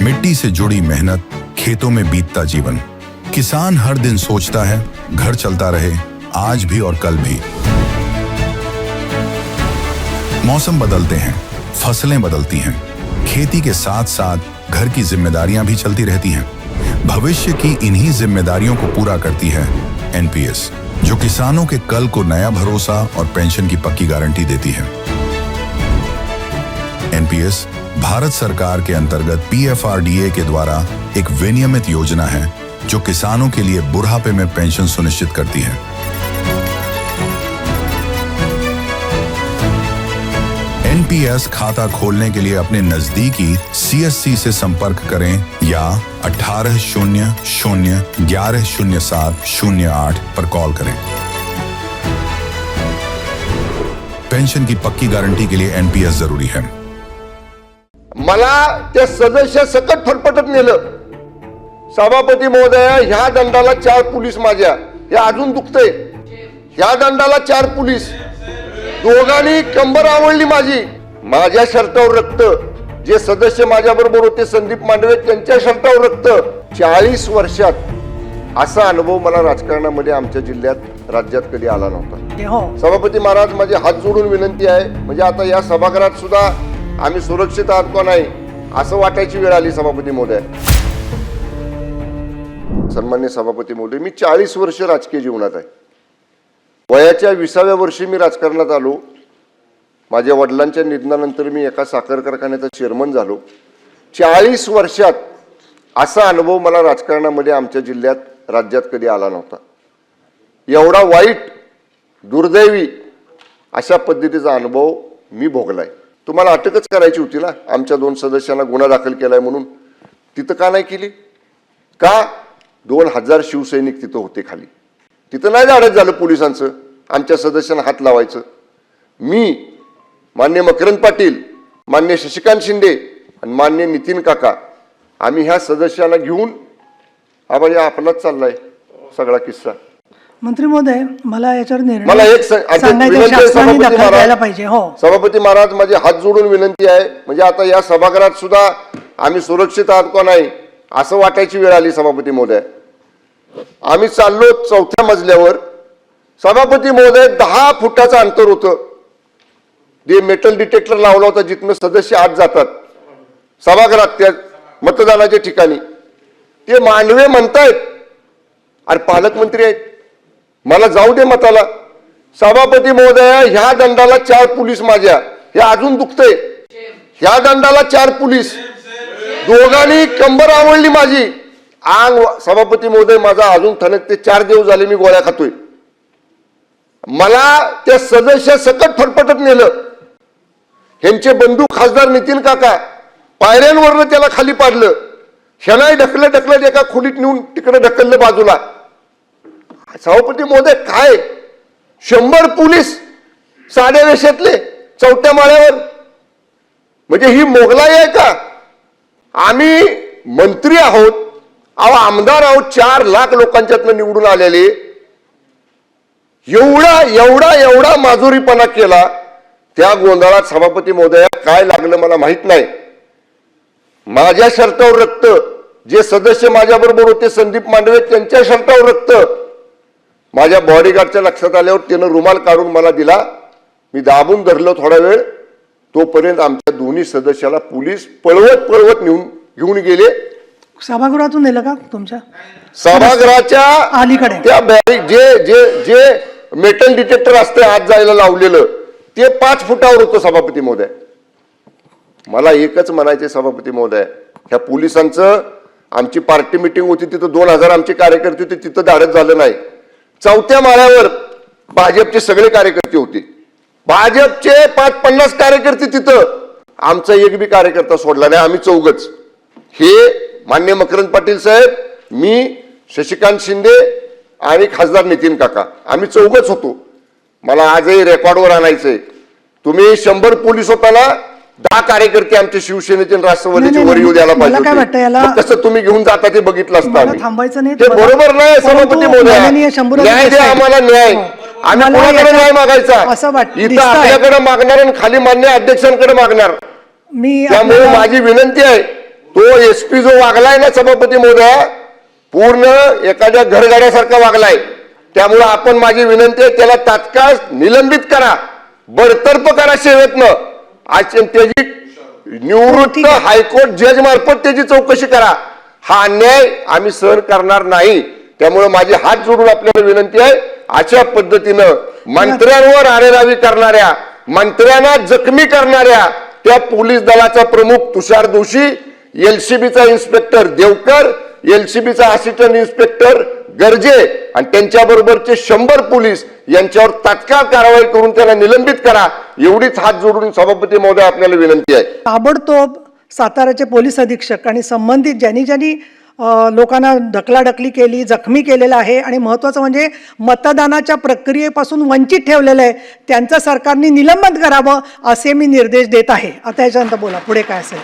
मिट्टी से जुड़ी मेहनत, खेतों में बीतता जीवन। किसान हर दिन सोचता है घर चलता रहे, आज भी और कल भी। मौसम बदलते हैं, फसलें बदलती हैं, खेती के साथ साथ घर की जिम्मेदारियां भी चलती रहती हैं। भविष्य की इन्हीं जिम्मेदारियों को पूरा करती है एनपीएस, जो किसानों के कल को नया भरोसा और पेंशन की पक्की गारंटी देती है। एनपीएस भारत सरकार के अंतर्गत पीएफआरडीए के द्वारा एक विनियमित योजना है जो किसानों के लिए बुढ़ापे में पेंशन सुनिश्चित करती है। एनपीएस खाता खोलने के लिए अपने नजदीकी सीएससी से संपर्क करें या 1800-1107-08 पर कॉल करें। पेंशन की पक्की गारंटी के लिए एनपीएस जरूरी है। मला ते सदस्य सकट फरफटत नेलं। सभापती महोदया, ह्या दंडाला 4 पोलीस माझ्या, हे अजून दुखतंय। ह्या दंडाला 4 पोलीस, दोघांनी कंबर आवळली माझी। माझ्या शर्टावर रक्त, जे सदस्य माझ्या बरोबर होते संदीप मांडवे त्यांच्या शर्टावर रक्त। 40 वर्षात असा अनुभव मला राजकारणामध्ये आमच्या जिल्ह्यात राज्यात कधी आला नव्हता। सभापती महाराज, माझे हात जोडून विनंती आहे, म्हणजे आता या सभागृहात सुद्धा आम्ही सुरक्षित आहात का नाही असं वाटायची वेळ आली। सभापती महोदय, सन्माननीय सभापती महोदय, मी 40 वर्ष राजकीय जीवनात आहे। वयाच्या 20व्या वर्षी मी राजकारणात आलो। माझ्या वडिलांच्या निधनानंतर मी एका साखर कारखान्याचा चेअरमन झालो। 40 वर्षात असा अनुभव मला राजकारणामध्ये आमच्या जिल्ह्यात राज्यात कधी आला नव्हता। एवढा वाईट दुर्दैवी अशा पद्धतीचा अनुभव मी भोगलाय। तुम्हाला अटकच करायची होती ना, आमच्या 2 सदस्यांना गुन्हा दाखल केलाय म्हणून। तिथं का नाही केली? का? 2000 शिवसैनिक तिथं होते खाली। तिथं नाही धाडस झालं पोलिसांचं आमच्या सदस्यांना हात लावायचं। मी, मान्य मकरंद पाटील, मान्य शशिकांत शिंदे आणि मान्य नितीन काका, आम्ही ह्या सदस्यांना घेऊन आम्हाला आपलाच चाललाय सगळा किस्सा। मंत्री महोदय, मला याच्यावर निर्णय मला एक पाहिजे। हो सभापती महाराज, माझे हात जोडून विनंती आहे, म्हणजे आता या सभागृहात सुद्धा आम्ही सुरक्षित आहात का नाही असं वाटायची वेळ आली। सभापती महोदय, आम्ही चाललो 4थ्या मजल्यावर। सभापती महोदय, 10 फुटाचं अंतर होतं। ते मेटल डिटेक्टर लावला होता जिथनं सदस्य आत जातात सभागृहात, त्या मतदानाच्या ठिकाणी। ते मांडवे म्हणतायत, अरे पालकमंत्री आहेत, मला जाऊ दे मताला। सभापती महोदया, ह्या दंडाला 4 पोलीस माझ्या, हे अजून दुखतंय। ह्या दंडाला 4 पोलीस, दोघांनी कंबर आवळली माझी। अंग, सभापती महोदय, माझा अजून ठणकते। 4 दिवस झाले मी गोळ्या खातोय। मला ते सदस्य सकट फरफटत नेलं। ह्यांचे बंधू खासदार नितीन काका पायऱ्यांवरनं त्याला खाली पाडलं। ह्यालाही ढकलत एका खोलीत नेऊन तिकडे ढकललं बाजूला। सभापती महोदय, काय 100 पोलीस साध्या वेशातले 4थ्या माळ्यावर, म्हणजे ही मोगलाई आहे का? आम्ही मंत्री आहोत, आमदार आहोत, 4 लाख लोकांच्यातनं निवडून आलेले। एवढा माजुरीपणा केला। त्या गोंधळात सभापती महोदया काय लागलं मला माहित नाही। माझ्या शर्टावर रक्त, जे सदस्य माझ्या बरोबर होते संदीप मांडवे त्यांच्या शर्टावर रक्त। माझ्या बॉडीगार्डच्या लक्षात आल्यावर त्यानं रुमाल काढून मला दिला। मी दाबून धरलो थोडा वेळ, तोपर्यंत आमच्या दोन्ही सदस्याला पोलीस पळवत घेऊन गेले। सभागृहातून नेलं का तुमच्या? सभागृहाच्या अलीकडे त्या जे मेटल डिटेक्टर असते आत जायला लावलेलं, ते 5 फुटावर होतं। सभापती महोदय, मला एकच म्हणायचे सभापती महोदय, ह्या पोलिसांचं, आमची पार्टी मिटिंग होती तिथं 2000 आमचे कार्यकर्ते होते, तिथं धाडस झालं नाही। 4थ्या माळ्यावर भाजपचे सगळे कार्यकर्ते होते, भाजपचे 50 कार्यकर्ते तिथं, आमचा एक बी कार्यकर्ता सोडला नाही। आम्ही 4घच, हे मान्य मकरंद पाटील साहेब, मी, शशिकांत शिंदे आणि खासदार नितीन काका, आम्ही 4घच होतो। मला आजही रेकॉर्डवर आणायचंय, तुम्ही 100 पोलीस होताना 10 कार्यकर्ते आमचे शिवसेनेचे राष्ट्रवादीचे वर येऊ द्यायला पाहिजे। कसं तुम्ही घेऊन जाता ते बघितलं असतं। थांबायचं नाही, ते बरोबर नाही। सभापती महोदय, न्याय द्या आम्हाला, न्याय। आम्ही कोणाकडे न्याय मागायचा? इथं आपल्याकडे मागणार आणि खाली मान्य अध्यक्षांकडे मागणार। त्यामुळे माझी विनंती आहे, तो एसपी जो वागलाय ना सभापती महोदय, पूर्ण एखाद्या घरगाड्यासारखा वागलाय. त्यामुळे आपण, माझी विनंती आहे, त्याला तात्काळ निलंबित करा, बडतर्फ करा सेवेतनं. आज त्याची निवृत्त हायकोर्ट जज मार्फत त्याची चौकशी करा. हा अन्याय आम्ही सहन करणार नाही. त्यामुळे माझे हात जोडून आपल्याला विनंती आहे, अशा पद्धतीनं मंत्र्यांवर आरेरावी करणाऱ्या, मंत्र्यांना जखमी करणाऱ्या त्या पोलीस दलाचा प्रमुख तुषार दोशी, एलसीबीचा इन्स्पेक्टर देवकर, एलसीबीचा असिस्टंट इन्स्पेक्टर गर्जे आणि त्यांच्याबरोबरचे 100 पोलीस यांच्यावर तात्काळ कारवाई करून त्याला निलंबित करा, एवढीच हात जोडून सभापती महोदय आपल्याला विनंती आहे. ताबडतोब साताऱ्याचे पोलीस अधीक्षक आणि संबंधित ज्यांनी लोकांना ढकलाढकली केली, जखमी केलेलं आहे आणि महत्त्वाचं म्हणजे मतदानाच्या प्रक्रियेपासून वंचित ठेवलेलं आहे, त्यांचं सरकारने निलंबन करावं असे मी निर्देश देत आहे. आता याच्यानंतर बोला पुढे काय असेल.